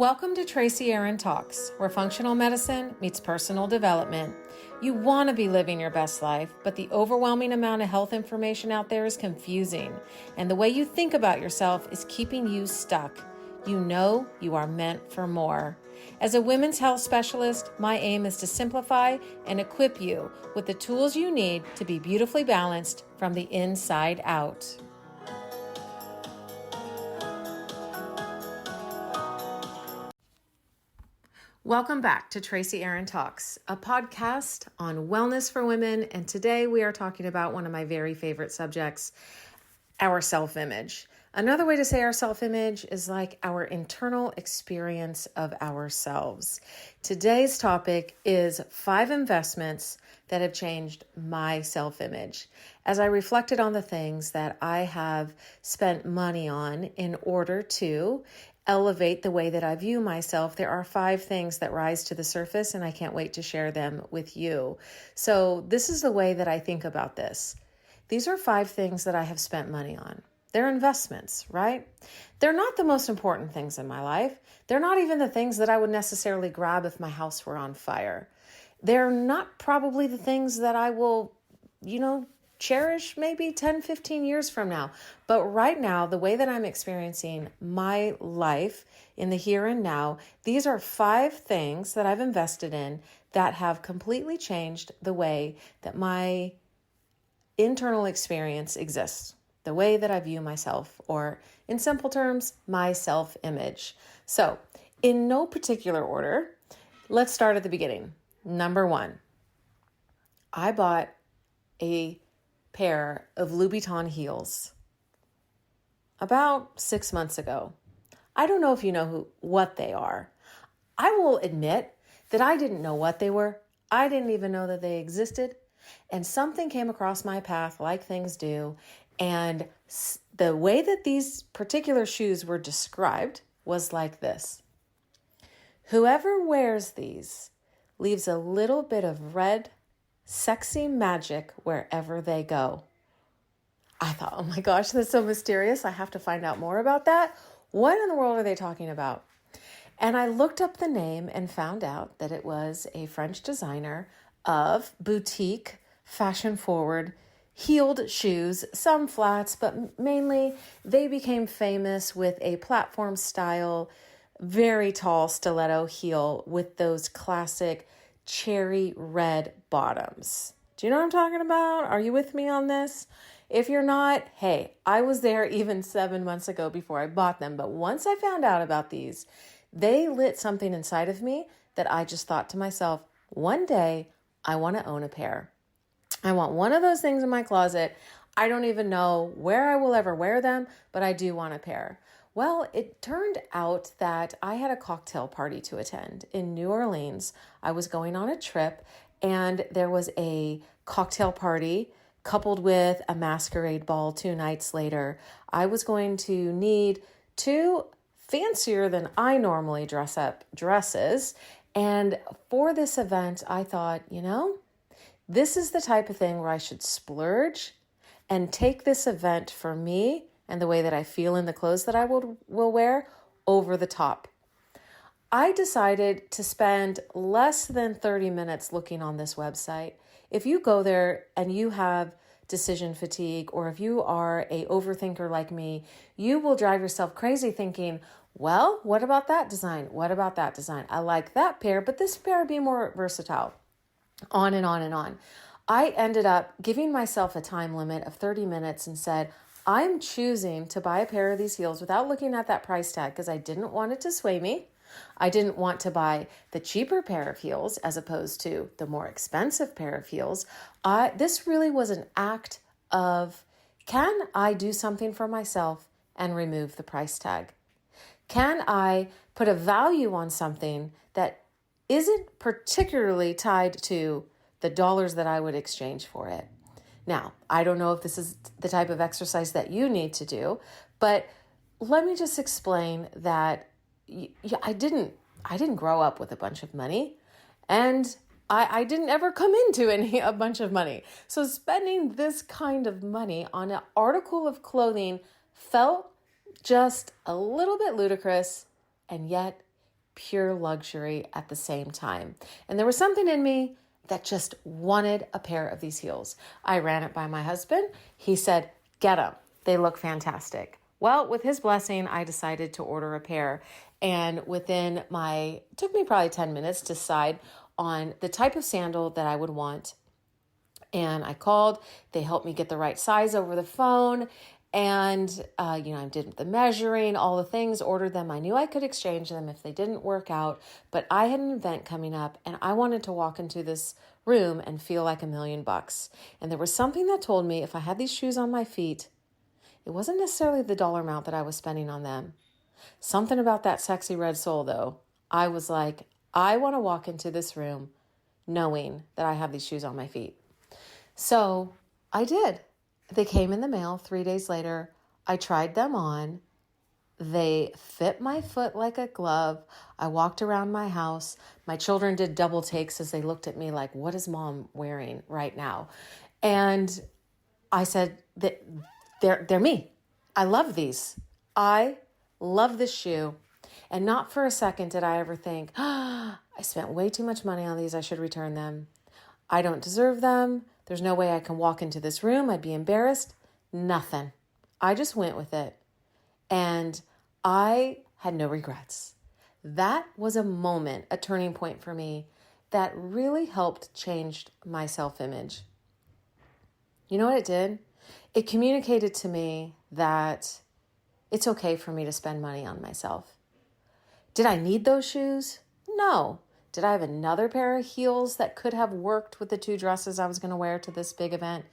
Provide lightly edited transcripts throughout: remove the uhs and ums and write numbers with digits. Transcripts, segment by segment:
Welcome to Tracy Aaron Talks, where functional medicine meets personal development. You want to be living your best life, but the overwhelming amount of health information out there is confusing, and the way you think about yourself is keeping you stuck. You know you are meant for more. As a women's health specialist, my aim is to simplify and equip you with the tools you need to be beautifully balanced from the inside out. Welcome back to Tracy Aaron Talks, a podcast on wellness for women. And today we are talking about one of my very favorite subjects, our self-image. Another way to say our self-image is like our internal experience of ourselves. Today's topic is 5 investments that have changed my self-image. As I reflected on the things that I have spent money on in order to elevate the way that I view myself, there are 5 things that rise to the surface, and I can't wait to share them with you. So this is the way that I think about this. These are 5 things that I have spent money on. They're investments, right? They're not the most important things in my life. They're not even the things that I would necessarily grab if my house were on fire. They're not probably the things that I will, cherish maybe 10, 15 years from now. But right now, the way that I'm experiencing my life in the here and now, these are 5 things that I've invested in that have completely changed the way that my internal experience exists, the way that I view myself, or in simple terms, my self-image. So in no particular order, let's start at the beginning. Number 1, I bought a pair of Louboutin heels about 6 months ago. I don't know if you know what they are. I will admit that I didn't know what they were. I didn't even know that they existed. And something came across my path like things do. And the way that these particular shoes were described was like this. Whoever wears these leaves a little bit of red, sexy magic wherever they go. I thought, oh my gosh, that's so mysterious. I have to find out more about that. What in the world are they talking about? And I looked up the name and found out that it was a French designer of boutique, fashion-forward, heeled shoes, some flats, but mainly they became famous with a platform style, very tall stiletto heel with those classic cherry red bottoms. Do you know what I'm talking about? Are you with me on this? If you're not, hey, I was there even 7 months ago before I bought them. But once I found out about these, they lit something inside of me that I just thought to myself, one day I want to own a pair. I want one of those things in my closet. I don't even know where I will ever wear them, but I do want a pair. Well, it turned out that I had a cocktail party to attend in New Orleans. I was going on a trip, and there was a cocktail party coupled with a masquerade ball 2 nights later. I was going to need 2 fancier than I normally dress up dresses. And for this event, I thought, this is the type of thing where I should splurge and take this event for me and the way that I feel in the clothes that I will wear over the top. I decided to spend less than 30 minutes looking on this website. If you go there and you have decision fatigue, or if you are a overthinker like me, you will drive yourself crazy thinking, well, what about that design? What about that design? I like that pair, but this pair would be more versatile. On and on and on. I ended up giving myself a time limit of 30 minutes and said, I'm choosing to buy a pair of these heels without looking at that price tag because I didn't want it to sway me. I didn't want to buy the cheaper pair of heels as opposed to the more expensive pair of heels. This really was an act of, can I do something for myself and remove the price tag? Can I put a value on something that isn't particularly tied to the dollars that I would exchange for it? Now, I don't know if this is the type of exercise that you need to do, but let me just explain that I didn't grow up with a bunch of money, and I didn't ever come into a bunch of money. So spending this kind of money on an article of clothing felt just a little bit ludicrous, and yet pure luxury at the same time. And there was something in me that just wanted a pair of these heels. I ran it by my husband. He said, get them. They look fantastic. Well, with his blessing, I decided to order a pair. And it took me probably 10 minutes to decide on the type of sandal that I would want. And I called, they helped me get the right size over the phone. And, I did the measuring, all the things, ordered them. I knew I could exchange them if they didn't work out, but I had an event coming up and I wanted to walk into this room and feel like $1,000,000. And there was something that told me if I had these shoes on my feet, it wasn't necessarily the dollar amount that I was spending on them. Something about that sexy red sole, though. I was like, I want to walk into this room knowing that I have these shoes on my feet. So I did. They came in the mail 3 days later. I tried them on. They fit my foot like a glove. I walked around my house. My children did double takes as they looked at me like, what is mom wearing right now? And I said, they're me. I love these. I love this shoe. And not for a second did I ever think, I spent way too much money on these. I should return them. I don't deserve them. There's no way I can walk into this room. I'd be embarrassed. Nothing. I just went with it. And I had no regrets. That was a moment, a turning point for me that really helped change my self-image. You know what it did? It communicated to me that it's okay for me to spend money on myself. Did I need those shoes? No. Did I have another pair of heels that could have worked with the 2 dresses I was going to wear to this big event?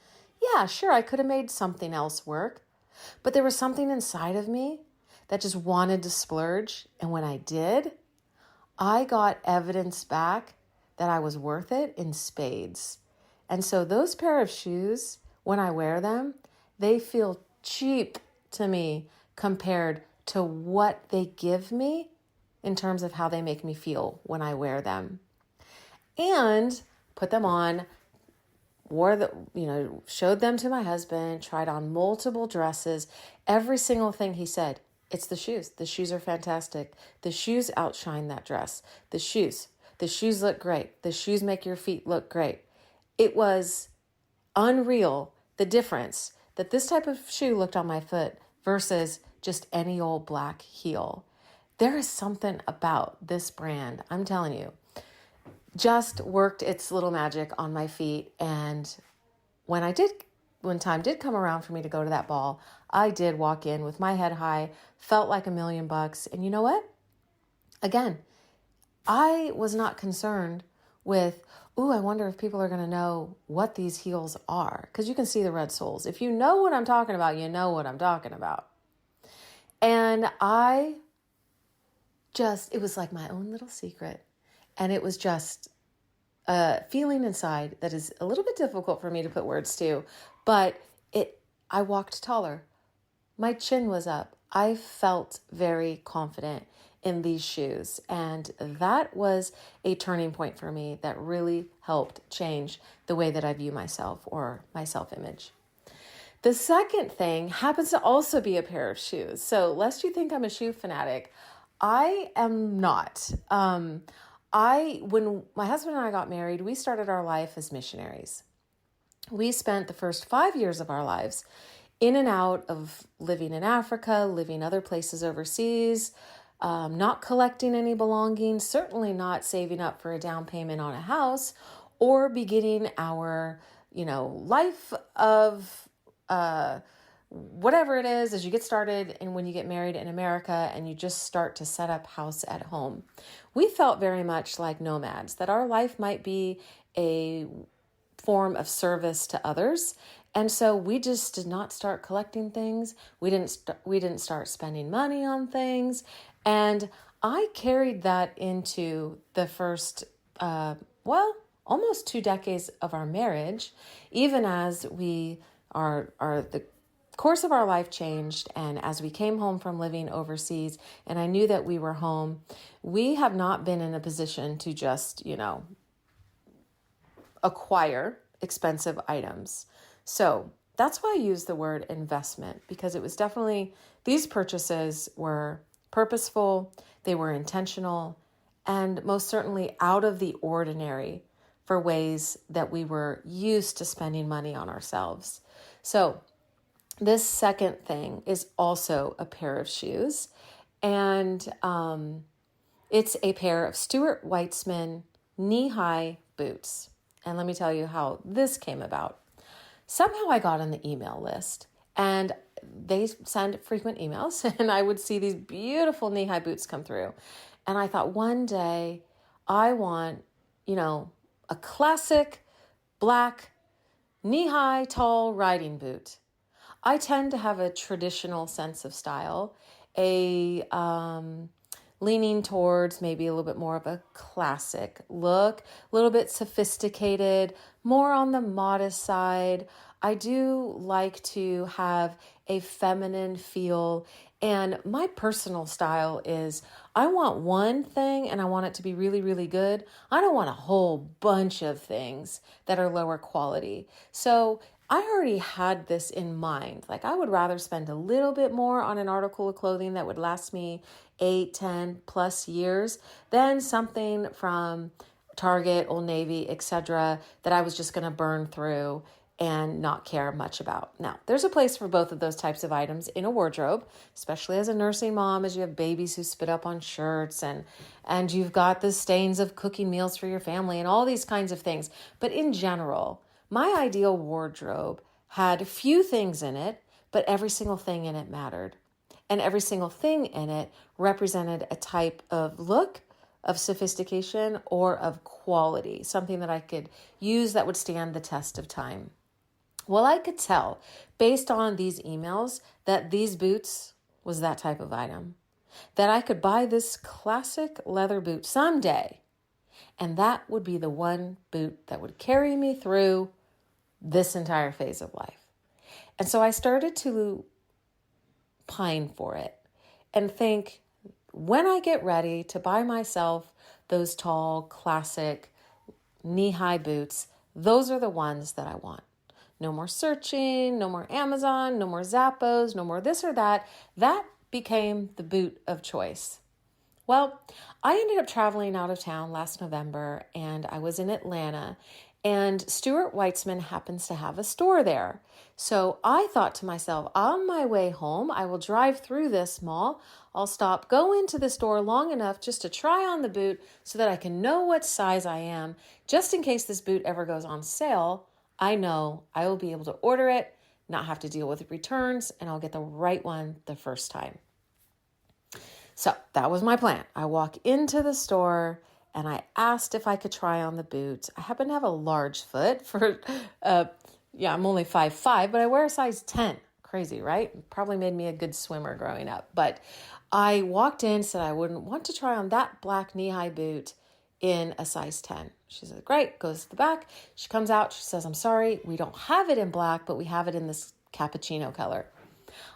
Yeah, sure, I could have made something else work. But there was something inside of me that just wanted to splurge. And when I did, I got evidence back that I was worth it in spades. And so those pair of shoes, when I wear them, they feel cheap to me compared to what they give me in terms of how they make me feel when I wear them. And put them on, showed them to my husband, tried on multiple dresses. Every single thing he said, it's the shoes. The shoes are fantastic. The shoes outshine that dress. The shoes look great. The shoes make your feet look great. It was unreal, the difference that this type of shoe looked on my foot versus just any old black heel. There is something about this brand, I'm telling you, just worked its little magic on my feet. And when time did come around for me to go to that ball, I did walk in with my head high, felt like $1,000,000. And you know what? Again, I was not concerned with, I wonder if people are going to know what these heels are. Because you can see the red soles. If you know what I'm talking about, you know what I'm talking about. And it was like my own little secret. And it was just a feeling inside that is a little bit difficult for me to put words to, but I walked taller. My chin was up. I felt very confident in these shoes. And that was a turning point for me that really helped change the way that I view myself or my self-image. The second thing happens to also be a pair of shoes. So lest you think I'm a shoe fanatic, I am not. When my husband and I got married, we started our life as missionaries. We spent the first 5 years of our lives in and out of living in Africa, living other places overseas, not collecting any belongings, certainly not saving up for a down payment on a house, or beginning our, life of whatever it is as you get started and when you get married in America and you just start to set up house at home. We felt very much like nomads, that our life might be a form of service to others. And so we just did not start collecting things. We didn't start spending money on things. And I carried that into the first, almost 2 decades of our marriage, even as the course of our life changed. And as we came home from living overseas and I knew that we were home, we have not been in a position to just, acquire expensive items. So that's why I use the word investment, because it was definitely, these purchases were purposeful, they were intentional, and most certainly out of the ordinary for ways that we were used to spending money on ourselves. So this second thing is also a pair of shoes, and it's a pair of Stuart Weitzman knee-high boots. And let me tell you how this came about. Somehow I got on the email list, and they send frequent emails, and I would see these beautiful knee-high boots come through. And I thought, one day I want, a classic black knee-high tall riding boot. I tend to have a traditional sense of style, a leaning towards maybe a little bit more of a classic look, a little bit sophisticated, more on the modest side. I do like to have a feminine feel, and my personal style is I want one thing and I want it to be really, really good. I don't want a whole bunch of things that are lower quality. So I already had this in mind. Like, I would rather spend a little bit more on an article of clothing that would last me 8, 10 plus years than something from Target, Old Navy, etc. that I was just going to burn through and not care much about. Now, there's a place for both of those types of items in a wardrobe, especially as a nursing mom, as you have babies who spit up on shirts and you've got the stains of cooking meals for your family and all these kinds of things. But in general, my ideal wardrobe had few things in it, but every single thing in it mattered. And every single thing in it represented a type of look, of sophistication, or of quality, something that I could use that would stand the test of time. Well, I could tell based on these emails that these boots was that type of item, that I could buy this classic leather boot someday, and that would be the one boot that would carry me through this entire phase of life. And so I started to pine for it and think, when I get ready to buy myself those tall, classic, knee-high boots, those are the ones that I want. No more searching, no more Amazon, no more Zappos, no more this or that. That became the boot of choice. Well, I ended up traveling out of town last November, and I was in Atlanta, and Stuart Weitzman happens to have a store there. So I thought to myself, on my way home, I will drive through this mall. I'll stop, go into the store long enough just to try on the boot so that I can know what size I am. Just in case this boot ever goes on sale, I know I will be able to order it, not have to deal with returns, and I'll get the right one the first time. So that was my plan. I walk into the store and I asked if I could try on the boot. I happen to have a large foot for, I'm only 5'5", but I wear a size 10. Crazy, right? Probably made me a good swimmer growing up. But I walked in, said I wouldn't want to try on that black knee-high boot in a size 10. She said, great, goes to the back. She comes out, she says, I'm sorry, we don't have it in black, but we have it in this cappuccino color.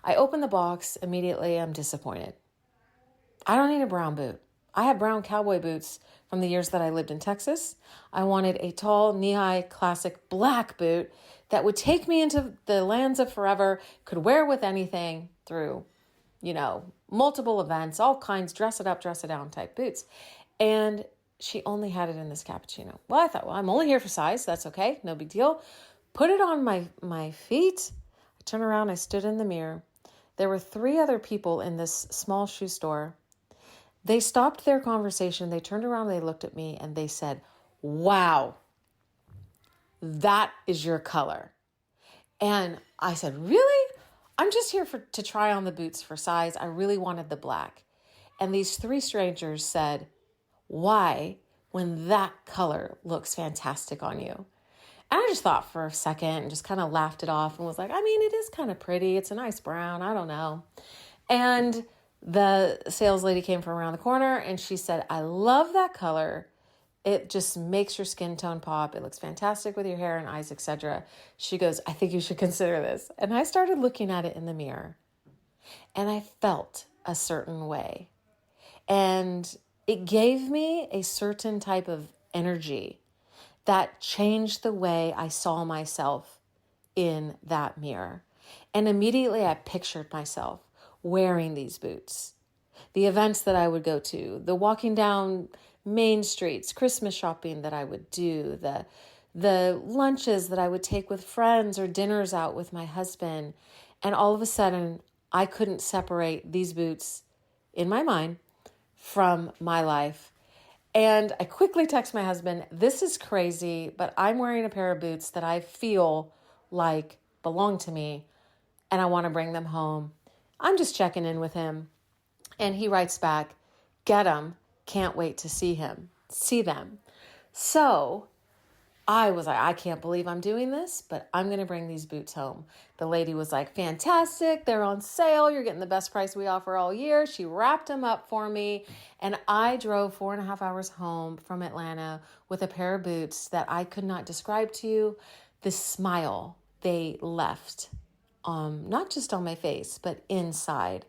I open the box, immediately I'm disappointed. I don't need a brown boot. I have brown cowboy boots from the years that I lived in Texas. I wanted a tall, knee-high, classic black boot that would take me into the lands of forever, could wear with anything through, multiple events, all kinds, dress it up, dress it down type boots. And she only had it in this cappuccino. Well, I thought, I'm only here for size. That's okay. No big deal. Put it on my feet. I turned around. I stood in the mirror. There were 3 other people in this small shoe store. They stopped their conversation. They turned around, they looked at me, and they said, wow, that is your color. And I said, really? I'm just here to try on the boots for size. I really wanted the black. And these 3 strangers said, why, when that color looks fantastic on you? And I just thought for a second and just kind of laughed it off and was like, it is kind of pretty. It's a nice brown. I don't know. And the sales lady came from around the corner and she said, I love that color. It just makes your skin tone pop. It looks fantastic with your hair and eyes, etc. She goes, I think you should consider this. And I started looking at it in the mirror and I felt a certain way. And it gave me a certain type of energy that changed the way I saw myself in that mirror. And immediately I pictured myself wearing these boots, the events that I would go to, the walking down main streets, Christmas shopping that I would do, the lunches that I would take with friends or dinners out with my husband. And all of a sudden, I couldn't separate these boots in my mind from my life. And I quickly text my husband, this is crazy, but I'm wearing a pair of boots that I feel like belong to me and I want to bring them home. I'm just checking in with him. And he writes back, get them, can't wait to see them. So I was like, I can't believe I'm doing this, but I'm going to bring these boots home. The lady was like, fantastic. They're on sale. You're getting the best price we offer all year. She wrapped them up for me. And I drove 4.5 hours home from Atlanta with a pair of boots that I could not describe to you. The smile they left, not just on my face, but inside.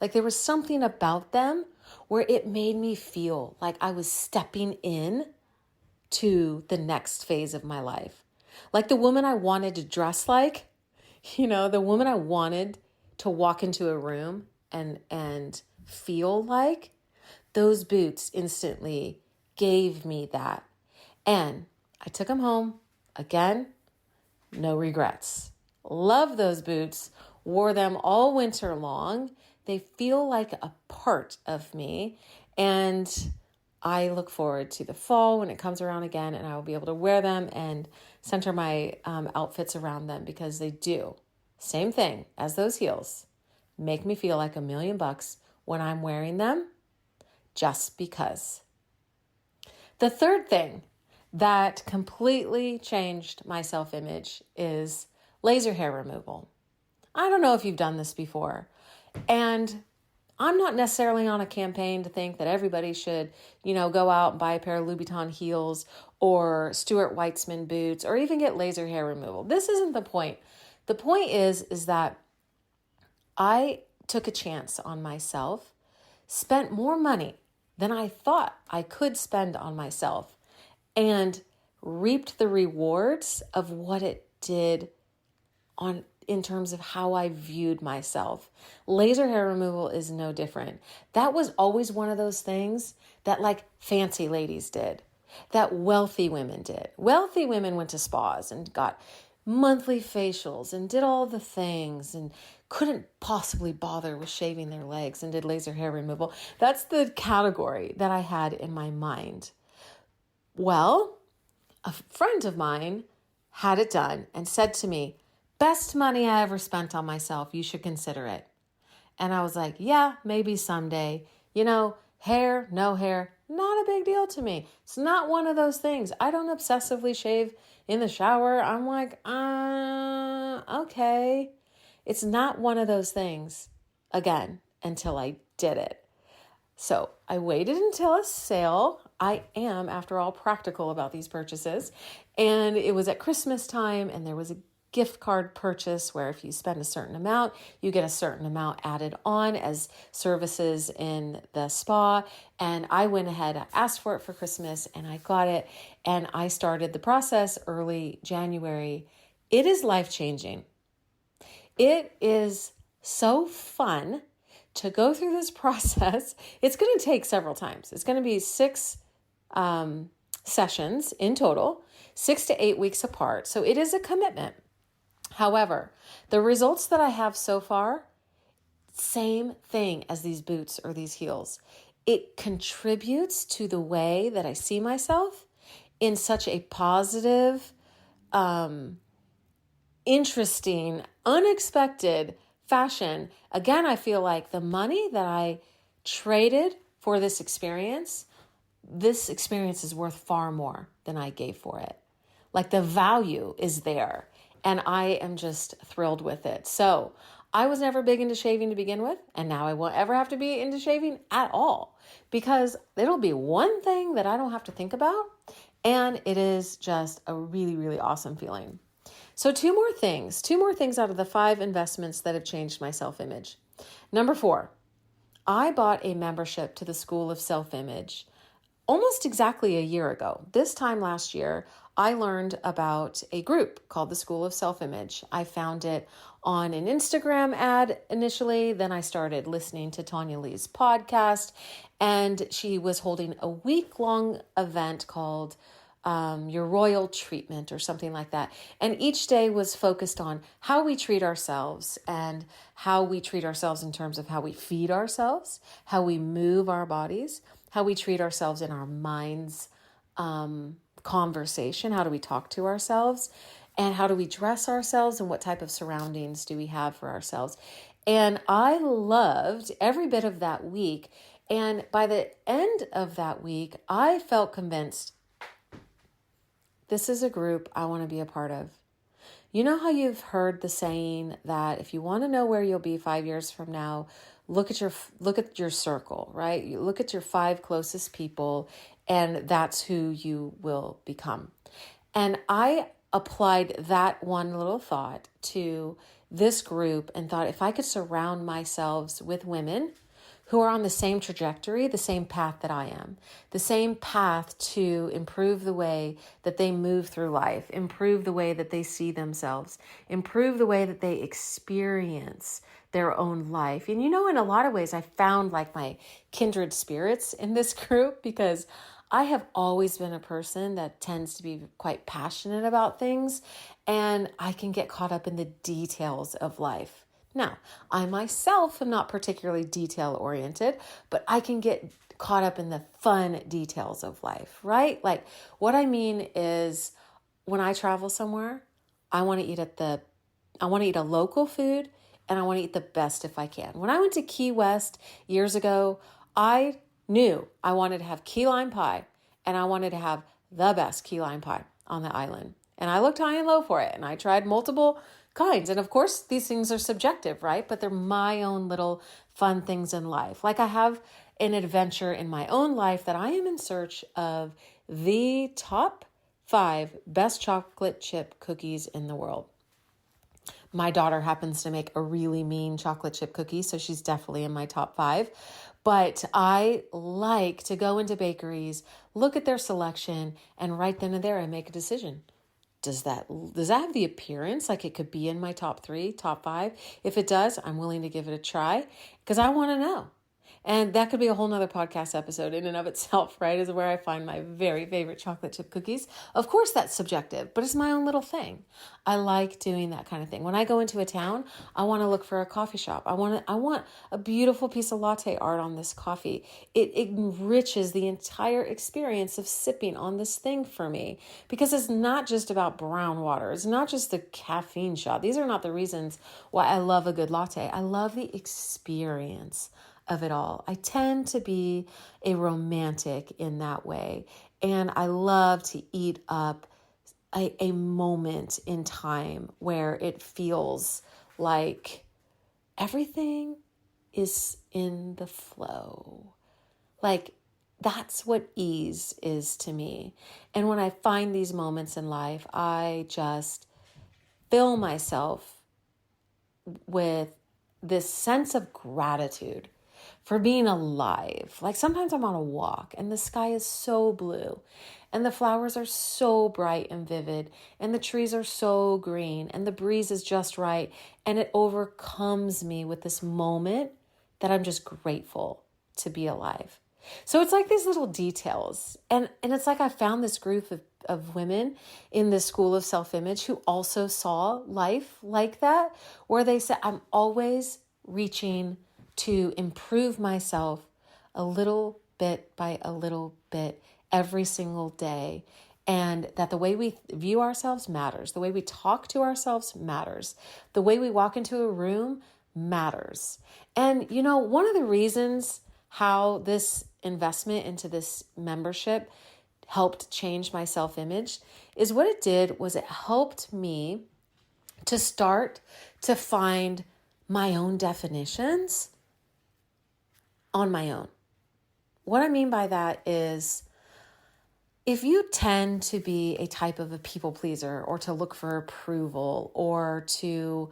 Like there was something about them where it made me feel like I was stepping in to the next phase of my life. Like the woman I wanted to dress like, the woman I wanted to walk into a room and feel like, those boots instantly gave me that. And I took them home. Again, no regrets. Love those boots. Wore them all winter long. They feel like a part of me. And I look forward to the fall when it comes around again, and I will be able to wear them and center my outfits around them because they do. Same thing as those heels. Make me feel like $1,000,000 when I'm wearing them just because. The third thing that completely changed my self-image is laser hair removal. I don't know if you've done this before. And I'm not necessarily on a campaign to think that everybody should, go out and buy a pair of Louboutin heels or Stuart Weitzman boots or even get laser hair removal. This isn't the point. The point is that I took a chance on myself, spent more money than I thought I could spend on myself, and reaped the rewards of what it did in terms of how I viewed myself. Laser hair removal is no different. That was always one of those things that like fancy ladies did, that wealthy women did. Wealthy women went to spas and got monthly facials and did all the things and couldn't possibly bother with shaving their legs and did laser hair removal. That's the category that I had in my mind. Well, a friend of mine had it done and said to me, best money I ever spent on myself. You should consider it. And I was like, yeah, maybe someday. Hair, no hair, not a big deal to me. It's not one of those things. I don't obsessively shave in the shower. I'm like, okay. It's not one of those things, again, until I did it. So I waited until a sale. I am, after all, practical about these purchases. And it was at Christmas time, and there was a gift card purchase where if you spend a certain amount, you get a certain amount added on as services in the spa. And I went ahead, I asked for it for Christmas, and I got it. And I started the process early January. It is life-changing. It is so fun to go through this process. It's going to take several times. It's going to be 6 sessions in total, 6 to 8 weeks apart. So it is a commitment. However, the results that I have so far, same thing as these boots or these heels. It contributes to the way that I see myself in such a positive, interesting, unexpected fashion. Again, I feel like the money that I traded for this experience is worth far more than I gave for it. Like the value is there. And I am just thrilled with it. So I was never big into shaving to begin with. And now I won't ever have to be into shaving at all. Because it'll be one thing that I don't have to think about. And it is just a really, really awesome feeling. So two more things out of the 5 investments that have changed my self-image. Number 4, I bought a membership to the School of Self-Image almost exactly a year ago, this time last year, I learned about a group called the School of Self-Image. I found it on an Instagram ad initially. Then I started listening to Tanya Lee's podcast, and she was holding a week-long event called Your Royal Treatment or something like that. And each day was focused on how we treat ourselves and how we treat ourselves in terms of how we feed ourselves, how we move our bodies, how we treat ourselves in our minds, conversation. How do we talk to ourselves? And how do we dress ourselves? And what type of surroundings do we have for ourselves? And I loved every bit of that week. And by the end of that week, I felt convinced this is a group I want to be a part of. You know how you've heard the saying that if you want to know where you'll be 5 years from now, look at your circle, right? You look at your 5 closest people, and that's who you will become. And I applied that one little thought to this group and thought if I could surround myself with women who are on the same trajectory, the same path that I am, the same path to improve the way that they move through life, improve the way that they see themselves, improve the way that they experience their own life. And in a lot of ways, I found like my kindred spirits in this group because I have always been a person that tends to be quite passionate about things, and I can get caught up in the details of life. Now, I myself am not particularly detail oriented, but I can get caught up in the fun details of life, right? Like what I mean is when I travel somewhere, I want to eat a local food, and I want to eat the best if I can. When I went to Key West years ago, I knew I wanted to have key lime pie, and I wanted to have the best key lime pie on the island. And I looked high and low for it, and I tried multiple kinds. And of course, these things are subjective, right? But they're my own little fun things in life. Like I have an adventure in my own life that I am in search of the top 5 best chocolate chip cookies in the world. My daughter happens to make a really mean chocolate chip cookie, so she's definitely in my top 5. But I like to go into bakeries, look at their selection, and right then and there I make a decision. Does that have the appearance like it could be in my top 3, top 5? If it does, I'm willing to give it a try because I want to know. And that could be a whole nother podcast episode in and of itself, right? Is where I find my very favorite chocolate chip cookies. Of course, that's subjective, but it's my own little thing. I like doing that kind of thing. When I go into a town, I want to look for a coffee shop. I want a beautiful piece of latte art on this coffee. It enriches the entire experience of sipping on this thing for me because it's not just about brown water. It's not just the caffeine shot. These are not the reasons why I love a good latte. I love the experience of it all. I tend to be a romantic in that way. And I love to eat up a moment in time where it feels like everything is in the flow. Like that's what ease is to me. And when I find these moments in life, I just fill myself with this sense of gratitude for being alive. Like sometimes I'm on a walk and the sky is so blue and the flowers are so bright and vivid and the trees are so green and the breeze is just right. And it overcomes me with this moment that I'm just grateful to be alive. So it's like these little details. And it's like I found this group of women in the School of Self-Image who also saw life like that, where they said, I'm always reaching to improve myself a little bit by a little bit every single day. And that the way we view ourselves matters. The way we talk to ourselves matters. The way we walk into a room matters. And, one of the reasons how this investment into this membership helped change my self-image is what it did was it helped me to start to find my own definitions on my own. What I mean by that is if you tend to be a type of a people pleaser or to look for approval or to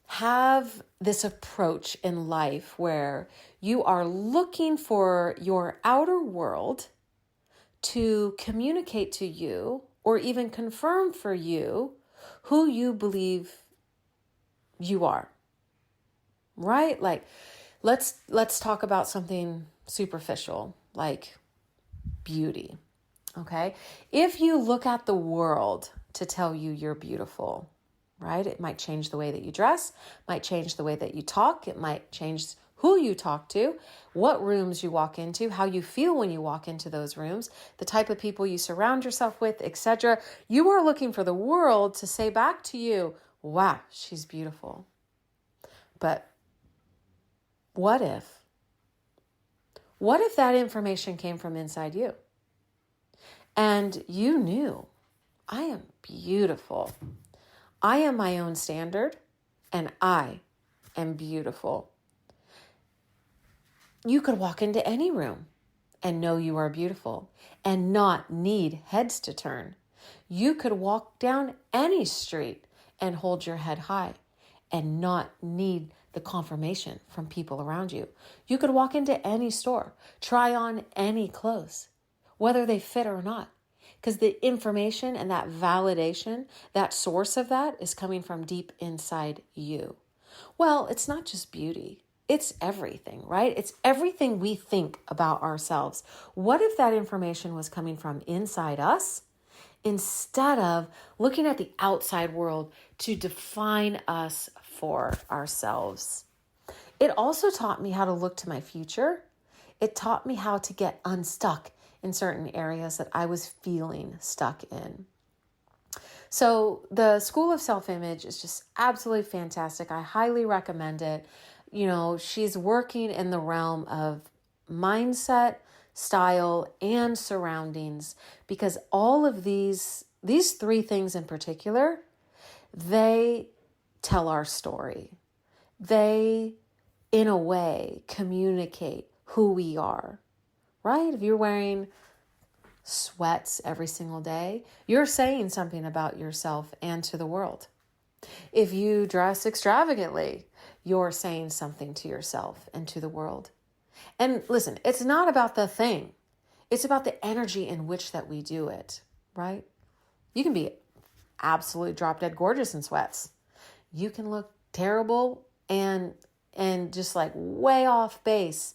have this approach in life where you are looking for your outer world to communicate to you or even confirm for you who you believe you are, right? Like, let's talk about something superficial, like beauty, okay? If you look at the world to tell you you're beautiful, right? It might change the way that you dress, might change the way that you talk, it might change who you talk to, what rooms you walk into, how you feel when you walk into those rooms, the type of people you surround yourself with, etc. You are looking for the world to say back to you, wow, she's beautiful. But what if that information came from inside you? And you knew, I am beautiful. I am my own standard, and I am beautiful. You could walk into any room and know you are beautiful and not need heads to turn. You could walk down any street and hold your head high and not need the confirmation from people around you. You could walk into any store, try on any clothes, whether they fit or not, because the information and that validation, that source of that is coming from deep inside you. Well, it's not just beauty. It's everything, right? It's everything we think about ourselves. What if that information was coming from inside us instead of looking at the outside world to define us for ourselves? It also taught me how to look to my future. It taught me how to get unstuck in certain areas that I was feeling stuck in. So the School of Self-Image is just absolutely fantastic. I highly recommend it. You know, she's working in the realm of mindset, style, and surroundings, because all of these three things in particular, they tell our story. They, in a way, communicate who we are, right? If you're wearing sweats every single day, you're saying something about yourself and to the world. If you dress extravagantly, you're saying something to yourself and to the world. And listen, it's not about the thing. It's about the energy in which that we do it, right? You can be absolutely drop dead gorgeous in sweats. You can look terrible and just like way off base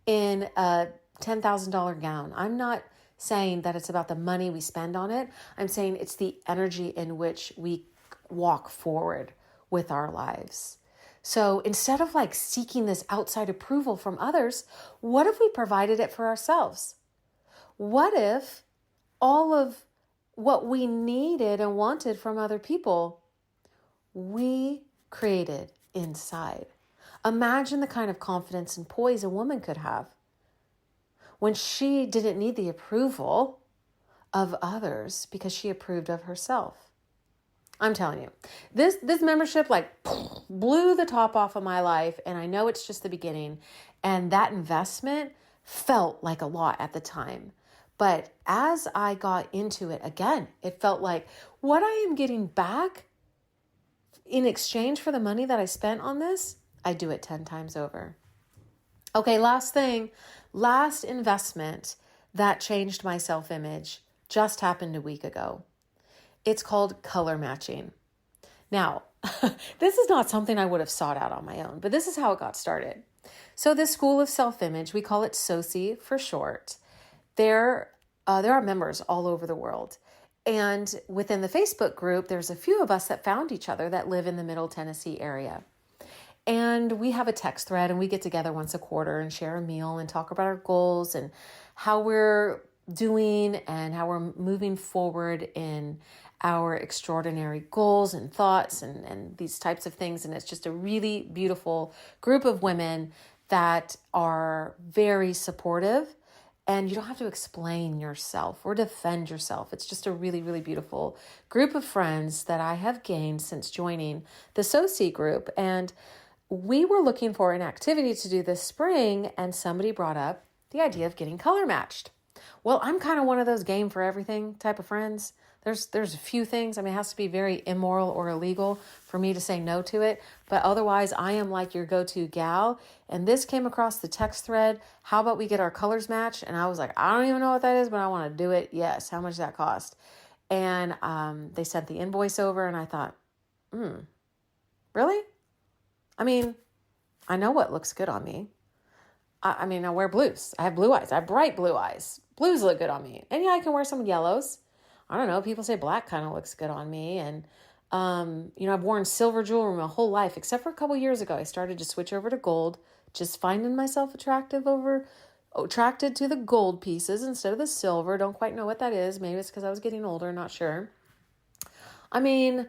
in a $10,000 gown. I'm not saying that it's about the money we spend on it. I'm saying it's the energy in which we walk forward with our lives. So instead of like seeking this outside approval from others, what if we provided it for ourselves? What if all of what we needed and wanted from other people, we created inside? Imagine the kind of confidence and poise a woman could have when she didn't need the approval of others because she approved of herself. I'm telling you, this membership like blew the top off of my life, and I know it's just the beginning, and that investment felt like a lot at the time. But as I got into it again, it felt like what I am getting back in exchange for the money that I spent on this, I do it 10 times over. Okay, last thing, last investment that changed my self-image just happened a week ago. It's called color matching. Now, this is not something I would have sought out on my own, but this is how it got started. So this School of Self-Image, we call it SOSI for short. There are members all over the world. And within the Facebook group, there's a few of us that found each other that live in the Middle Tennessee area. And we have a text thread, and we get together once a quarter and share a meal and talk about our goals and how we're doing and how we're moving forward in our extraordinary goals and thoughts and these types of things. And it's just a really beautiful group of women that are very supportive, and you don't have to explain yourself or defend yourself. It's just a really, really beautiful group of friends that I have gained since joining the SOSI group. And we were looking for an activity to do this spring, and somebody brought up the idea of getting color matched. Well, I'm kind of one of those game for everything type of friends. There's a few things. I mean, it has to be very immoral or illegal for me to say no to it. But otherwise, I am like your go-to gal. And this came across the text thread. How about we get our colors matched? And I was like, I don't even know what that is, but I want to do it. Yes. How much does that cost? And they sent the invoice over, and I thought, really? I mean, I know what looks good on me. I mean, I wear blues. I have blue eyes. I have bright blue eyes. Blues look good on me. And yeah, I can wear some yellows. I don't know. People say black kind of looks good on me. And, I've worn silver jewelry my whole life, except for a couple years ago. I started to switch over to gold, just finding myself attracted to the gold pieces instead of the silver. Don't quite know what that is. Maybe it's because I was getting older. Not sure. I mean,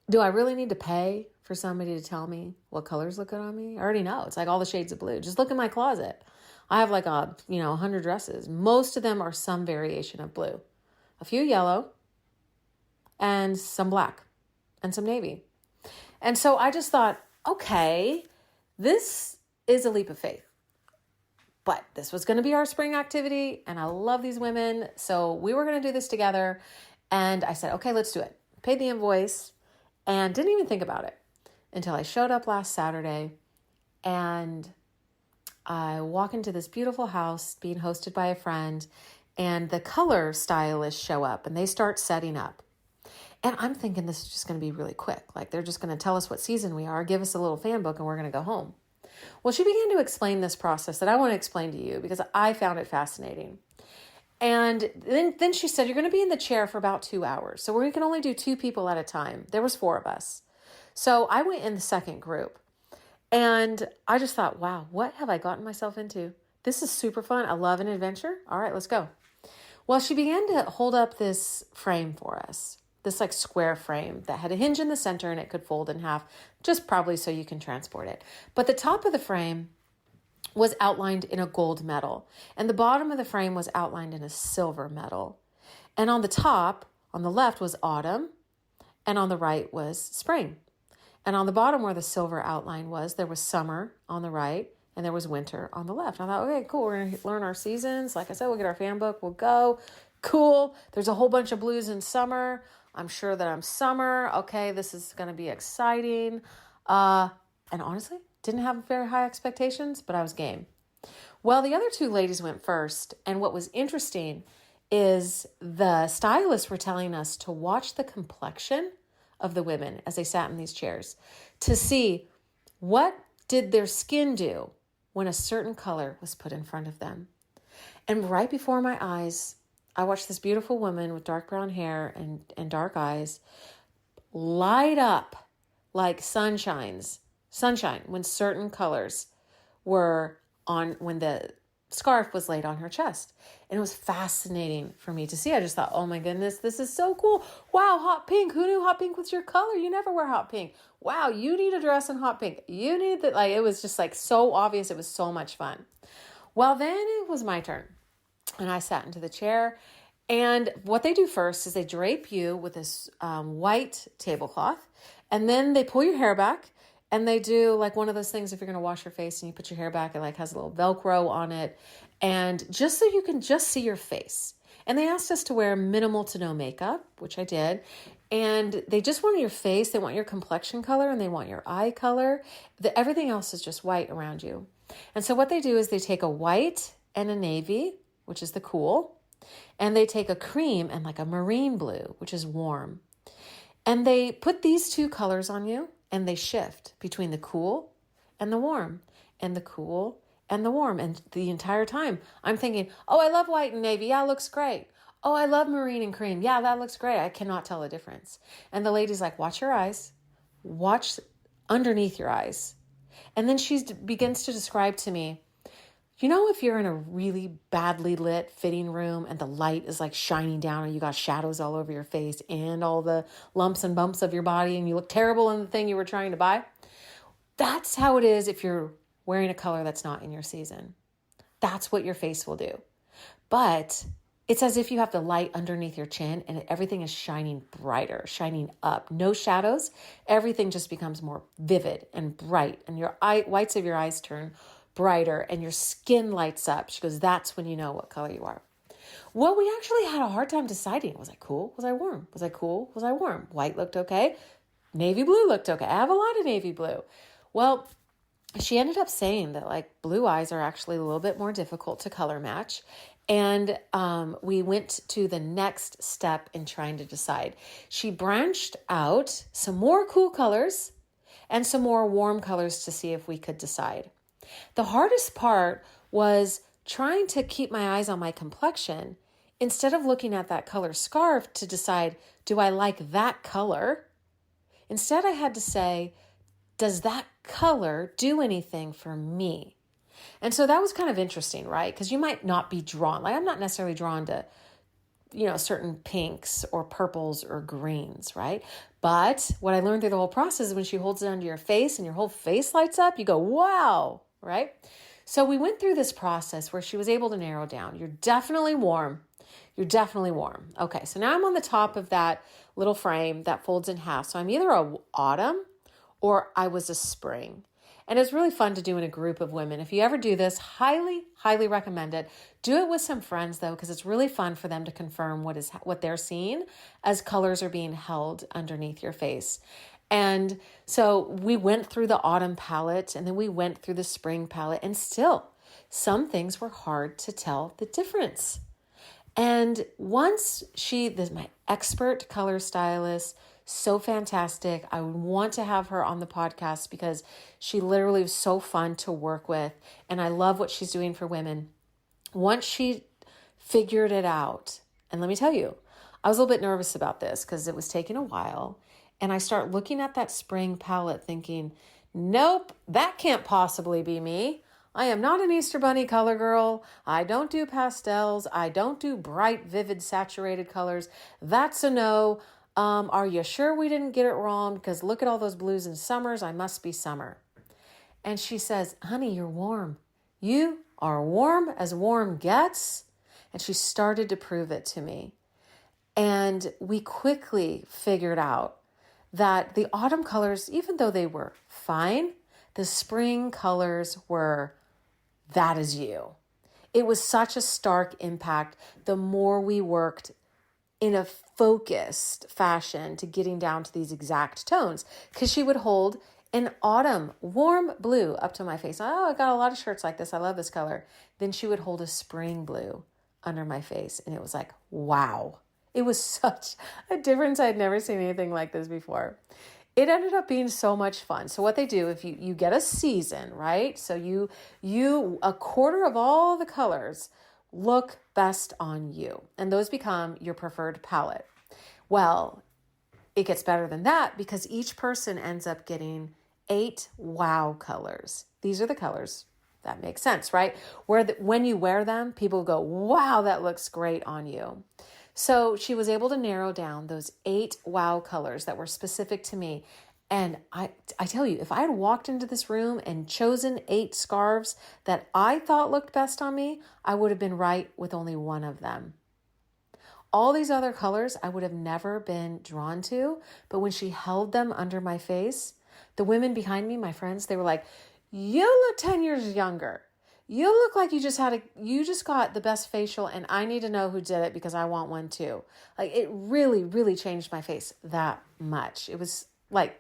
do I really need to pay for somebody to tell me what colors look good on me? I already know. It's like all the shades of blue. Just look in my closet. I have like 100 dresses. Most of them are some variation of blue. A few yellow and some black and some navy. And so I just thought, okay, this is a leap of faith. But this was going to be our spring activity, and I love these women. So we were going to do this together. And I said, okay, let's do it. Paid the invoice and didn't even think about it until I showed up last Saturday, and I walk into this beautiful house being hosted by a friend, and the color stylists show up and they start setting up. And I'm thinking this is just going to be really quick. Like they're just going to tell us what season we are, give us a little fan book, and we're going to go home. Well, she began to explain this process that I want to explain to you because I found it fascinating. And then she said, you're going to be in the chair for about 2 hours. So we can only do 2 people at a time. There was 4 of us. So I went in the second group, and I just thought, wow, what have I gotten myself into? This is super fun. I love an adventure. All right, let's go. Well, she began to hold up this frame for us, this like square frame that had a hinge in the center and it could fold in half, just probably so you can transport it. But the top of the frame was outlined in a gold metal, and the bottom of the frame was outlined in a silver metal. And on the top, on the left was autumn, and on the right was spring. And on the bottom where the silver outline was, there was summer on the right, and there was winter on the left. I thought, okay, cool. We're going to learn our seasons. Like I said, we'll get our fan book. We'll go. Cool. There's a whole bunch of blues in summer. I'm sure that I'm summer. Okay, this is going to be exciting. And honestly, didn't have very high expectations, but I was game. Well, the other 2 ladies went first. And what was interesting is the stylists were telling us to watch the complexion of the women as they sat in these chairs to see what did their skin do when a certain color was put in front of them. And right before my eyes, I watched this beautiful woman with dark brown hair and dark eyes light up like sunshine when certain colors were on, when the scarf was laid on her chest. And it was fascinating for me to see. I just thought, oh my goodness, this is so cool. Wow, hot pink. Who knew hot pink was your color? You never wear hot pink. Wow, you need a dress in hot pink. You need that. Like, it was just like so obvious. It was so much fun. Well, then it was my turn. And I sat into the chair. And what they do first is they drape you with this white tablecloth. And then they pull your hair back. And they do like one of those things, if you're going to wash your face and you put your hair back, it like has a little Velcro on it. And just so you can just see your face. And they asked us to wear minimal to no makeup, which I did. And they just want your face. They want your complexion color and they want your eye color. Everything else is just white around you. And so what they do is they take a white and a navy, which is the cool. And they take a cream and like a marine blue, which is warm. And they put these 2 colors on you. And they shift between the cool and the warm, and the cool and the warm. And the entire time I'm thinking, oh, I love white and navy. Yeah, it looks great. Oh, I love marine and cream. Yeah, that looks great. I cannot tell the difference. And the lady's like, watch your eyes. Watch underneath your eyes. And then she begins to describe to me, if you're in a really badly lit fitting room and the light is like shining down and you got shadows all over your face and all the lumps and bumps of your body and you look terrible in the thing you were trying to buy. That's how it is if you're wearing a color that's not in your season. That's what your face will do. But it's as if you have the light underneath your chin and everything is shining brighter, shining up. No shadows. Everything just becomes more vivid and bright, and your whites of your eyes turn brighter and your skin lights up. She goes, that's when you know what color you are. Well, we actually had a hard time deciding. Was I cool? Was I warm? Was I cool? Was I warm? White looked okay. Navy blue looked okay. I have a lot of navy blue. Well, she ended up saying that like blue eyes are actually a little bit more difficult to color match. And we went to the next step in trying to decide. She branched out some more cool colors and some more warm colors to see if we could decide. The hardest part was trying to keep my eyes on my complexion instead of looking at that color scarf to decide, do I like that color? Instead, I had to say, does that color do anything for me? And so that was kind of interesting, right? Because you might not be drawn. Like I'm not necessarily drawn to, certain pinks or purples or greens, right? But what I learned through the whole process is when she holds it under your face and your whole face lights up, you go, wow, right? So we went through this process where she was able to narrow down. You're definitely warm. You're definitely warm. Okay, so now I'm on the top of that little frame that folds in half. So I'm either a autumn or I was a spring. And it's really fun to do in a group of women. If you ever do this, highly, highly recommend it. Do it with some friends though, because it's really fun for them to confirm what they're seeing as colors are being held underneath your face. And so we went through the autumn palette and then we went through the spring palette, and still some things were hard to tell the difference. And once my expert color stylist, so fantastic. I would want to have her on the podcast because she literally was so fun to work with. And I love what she's doing for women. Once she figured it out, and let me tell you, I was a little bit nervous about this because it was taking a while. And I start looking at that spring palette thinking, nope, that can't possibly be me. I am not an Easter Bunny color girl. I don't do pastels. I don't do bright, vivid, saturated colors. That's a no. Are you sure we didn't get it wrong? Because look at all those blues and summers. I must be summer. And she says, honey, you're warm. You are warm as warm gets. And she started to prove it to me. And we quickly figured out that the autumn colors, even though they were fine, the spring colors were, that is you. It was such a stark impact. The more we worked in a focused fashion to getting down to these exact tones, because she would hold an autumn warm blue up to my face. Oh, I got a lot of shirts like this. I love this color. Then she would hold a spring blue under my face. And it was like, wow. It was such a difference. I'd never seen anything like this before. It ended up being so much fun. So what they do, if you get a season, right? So you a quarter of all the colors look best on you, and those become your preferred palette. Well, it gets better than that because each person ends up getting 8 wow colors. These are the colors that make sense, right? When you wear them, people go, wow, that looks great on you. So she was able to narrow down those 8 wow colors that were specific to me. And I tell you, if I had walked into this room and chosen 8 scarves that I thought looked best on me, I would have been right with only one of them. All these other colors I would have never been drawn to, but when she held them under my face, the women behind me, my friends, they were like, you look 10 years younger. You look like you just got the best facial, and I need to know who did it because I want one too. Like it really, really changed my face that much. It was like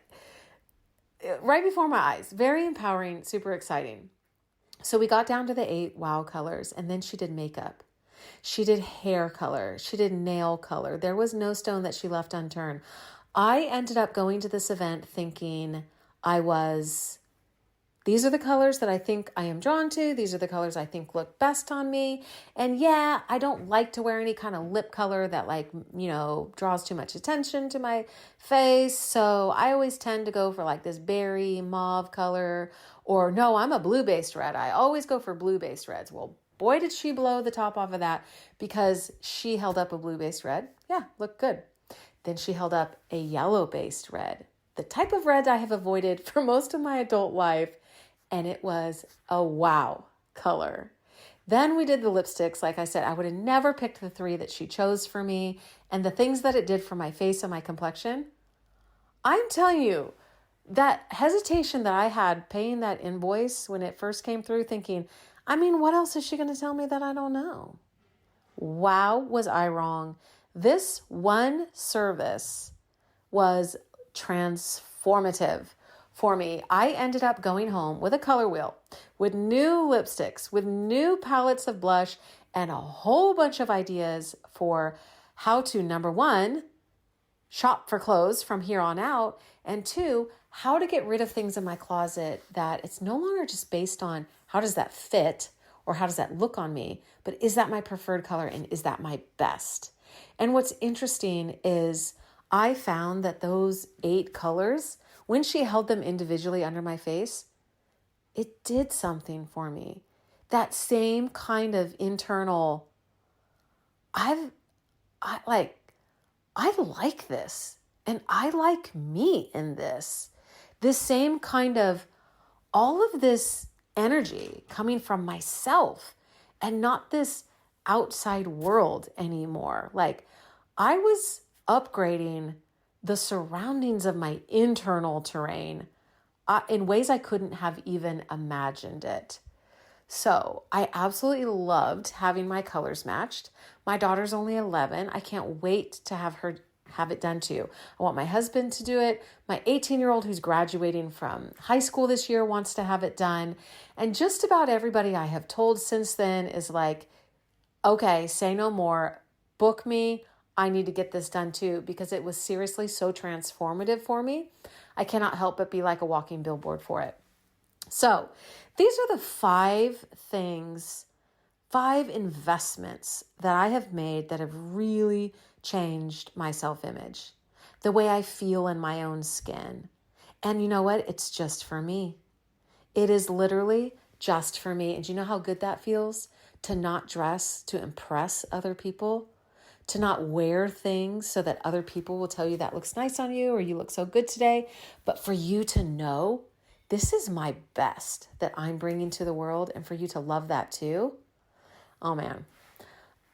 right before my eyes, very empowering, super exciting. So we got down to the 8 wow colors, and then she did makeup. She did hair color. She did nail color. There was no stone that she left unturned. I ended up going to this event thinking these are the colors that I think I am drawn to. These are the colors I think look best on me. And yeah, I don't like to wear any kind of lip color that draws too much attention to my face. So I always tend to go for like this berry mauve color, or no, I'm a blue-based red. I always go for blue-based reds. Well, boy, did she blow the top off of that because she held up a blue-based red. Yeah, looked good. Then she held up a yellow-based red, the type of red I have avoided for most of my adult life. And it was a wow color. Then we did the lipsticks. Like I said, I would have never picked the 3 that she chose for me. And the things that it did for my face and my complexion, I'm telling you, that hesitation that I had paying that invoice when it first came through, thinking, what else is she going to tell me that I don't know? wow, was I wrong. This one service was transformative for me. I ended up going home with a color wheel, with new lipsticks, with new palettes of blush, and a whole bunch of ideas for how to, number one, shop for clothes from here on out, and two, how to get rid of things in my closet that it's no longer just based on how does that fit or how does that look on me, but is that my preferred color and is that my best? And what's interesting is I found that those 8 colors, when she held them individually under my face, it did something for me. That same kind of internal, I like this and I like me in this. This same kind of, all of this energy coming from myself and not this outside world anymore. Like I was upgrading the surroundings of my internal terrain in ways I couldn't have even imagined it. So I absolutely loved having my colors matched. My daughter's only 11. I can't wait to have it done too. I want my husband to do it. My 18-year-old who's graduating from high school this year wants to have it done. And just about everybody I have told since then is like, okay, say no more, book me. I need to get this done too, because it was seriously so transformative for me. I cannot help but be like a walking billboard for it. So these are the 5 investments that I have made that have really changed my self-image, the way I feel in my own skin. And you know what? It's just for me. It is literally just for me. And do you know how good that feels? To not dress to impress other people, to not wear things so that other people will tell you that looks nice on you or you look so good today, but for you to know this is my best that I'm bringing to the world, and for you to love that too. Oh man,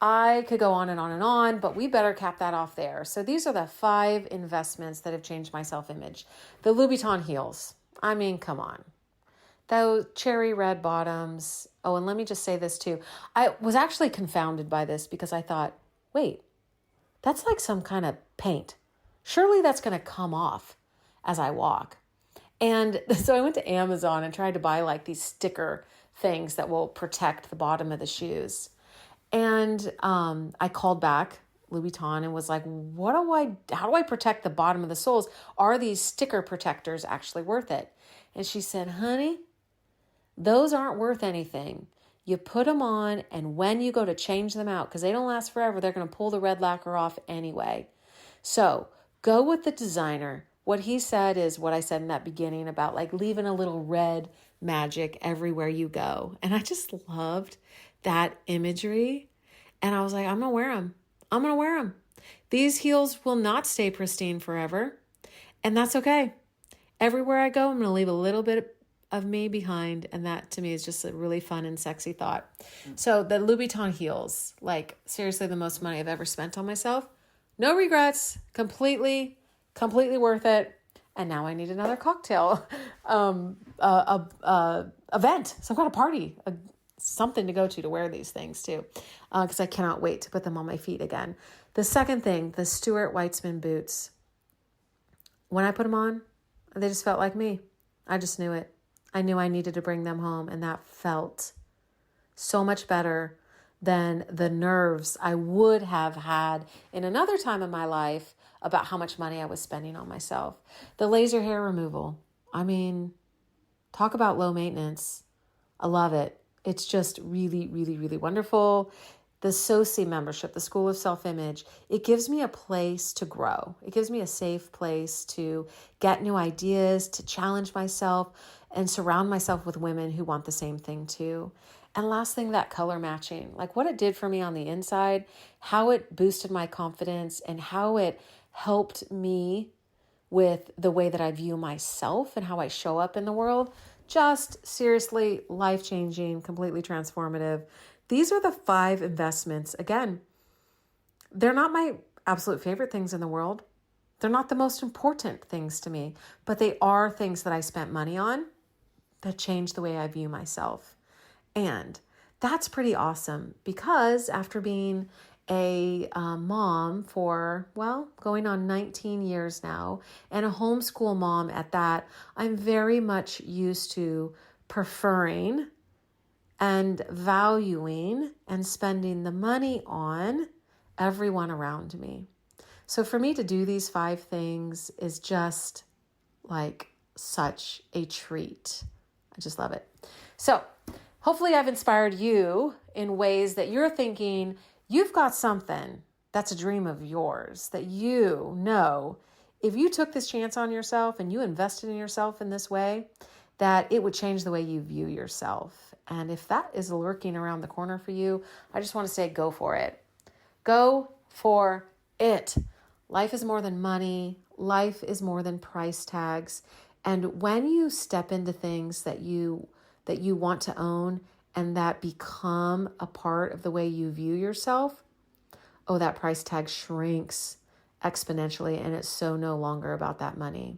I could go on and on and on, but we better cap that off there. So these are the 5 investments that have changed my self-image. The Louboutin heels. I mean, come on. Those cherry red bottoms. Oh, and let me just say this too. I was actually confounded by this because I thought, wait, that's like some kind of paint. Surely that's going to come off as I walk. And so I went to Amazon and tried to buy like these sticker things that will protect the bottom of the shoes. And I called back Louboutin and was like, how do I protect the bottom of the soles? Are these sticker protectors actually worth it? And she said, honey, those aren't worth anything. You put them on, and when you go to change them out, because they don't last forever, they're going to pull the red lacquer off anyway. So go with the designer. What he said is what I said in that beginning about like leaving a little red magic everywhere you go. And I just loved that imagery. And I was like, I'm going to wear them. I'm going to wear them. These heels will not stay pristine forever. And that's okay. Everywhere I go, I'm going to leave a little bit of me behind. And that to me is just a really fun and sexy thought. So the Louboutin heels, like seriously the most money I've ever spent on myself. No regrets. Completely worth it. And now I need another cocktail event, some kind of party, something to go to wear these things too, because I cannot wait to put them on my feet again. The second thing, the Stuart Weitzman boots. When I put them on, they just felt like me. I just knew it. I knew I needed to bring them home, and that felt so much better than the nerves I would have had in another time in my life about how much money I was spending on myself. The laser hair removal. I mean, talk about low maintenance. I love it. It's just really, really, really wonderful. The SOSI membership, the School of Self-Image, it gives me a place to grow. It gives me a safe place to get new ideas, to challenge myself, and surround myself with women who want the same thing too. And last thing, that color matching, like what it did for me on the inside, how it boosted my confidence, and how it helped me with the way that I view myself and how I show up in the world. Just seriously life-changing, completely transformative. These are the 5 investments. Again, they're not my absolute favorite things in the world. They're not the most important things to me, but they are things that I spent money on that changed the way I view myself. And That's pretty awesome because after being a mom for, going on 19 years now, and a homeschool mom at that, I'm very much used to preferring and valuing and spending the money on everyone around me. So for me to do these 5 things is just like such a treat. I just love it. So hopefully I've inspired you in ways that you're thinking you've got something that's a dream of yours that you know if you took this chance on yourself and you invested in yourself in this way, that it would change the way you view yourself. And if that is lurking around the corner for you, I just want to say go for it. Go for it. Life is more than money. Life is more than price tags. And when you step into things that you want to own and that become a part of the way you view yourself, that price tag shrinks exponentially, and it's so no longer about that money.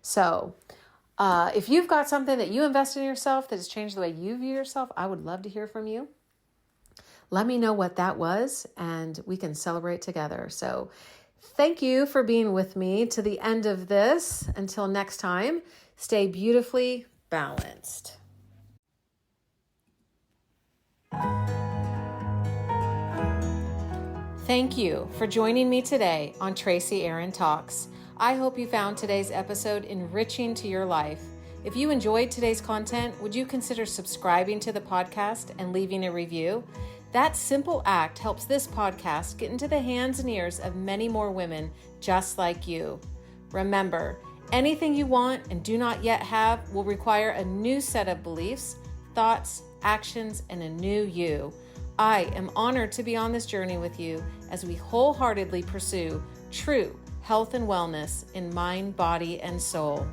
So if you've got something that you invest in yourself that has changed the way you view yourself, I would love to hear from you. Let me know what that was, and we can celebrate together. So thank you for being with me to the end of this. Until next time, stay beautifully balanced. Thank you for joining me today on Tracy Aaron Talks. I hope you found today's episode enriching to your life. If you enjoyed today's content, would you consider subscribing to the podcast and leaving a review? That simple act helps this podcast get into the hands and ears of many more women just like you. Remember, anything you want and do not yet have will require a new set of beliefs, thoughts, actions, and a new you. I am honored to be on this journey with you as we wholeheartedly pursue true health and wellness in mind, body, and soul.